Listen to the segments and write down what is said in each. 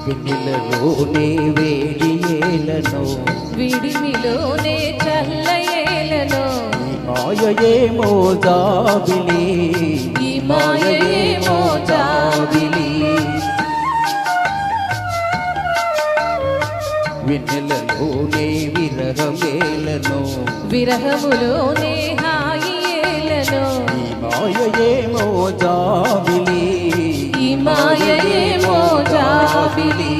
వెన్నెలలోనే వేడి ఏలను విడిమిలోనే చల్ల ఏలను మాయయేమో జాబిలి ఈ మాయయేమో జాబిలి వెన్నెలలోనే విరహమేలను విరహములోనే హాయి ఏలను ఈ మాయయేమో జాబిలి ఈ మాయయేమో జాబిలి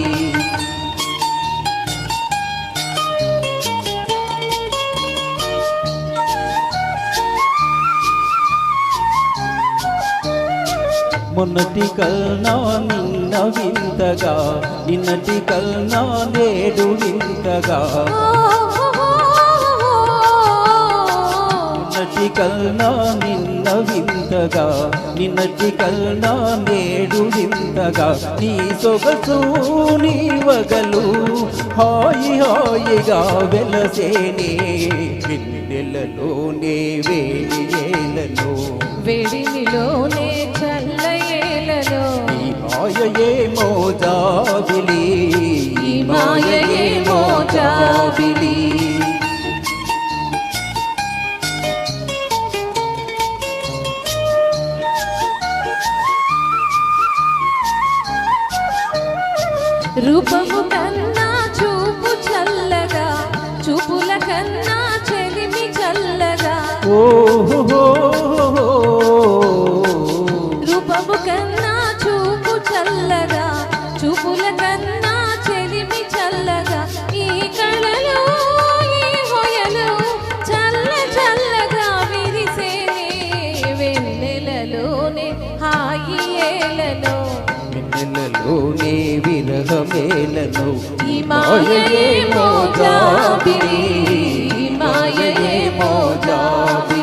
మొన్నటి కల్నా నిన్న వింతగా నిన్నటి కల్నా నేడు వింతగా మొన్నటి కల్నా నిన్న వింతగా నిన్నటి కల్నా నేడు వింతగా నీ సొగసు నీ వగలు హాయి హాయిగా వెలసేనే వెన్నెలలోనే వేడి ఏలను వేడిమిలోనే చల్ల ఏలను ఈ మాయయేమో జాబిలి ఈ మాయయేమో జాబిలి రూపము కన్నా చూపు చల్లగా చూపుల కన్నా చెలిమి చల్లగా ఓహో రూపము కన్నా చూపు చల్లగా చూపుల కన్నా చెలిమి చల్లగా ఈ కళలు ఈ హొయలు చల్ల చల్లగా విరిసేనే వెన్నెలలోనే హాయి ఏలను వెన్నెలలోనే విరహమేలను ఈ మాయయేమో జాబిలి ఈ మాయయేమో జాబిలి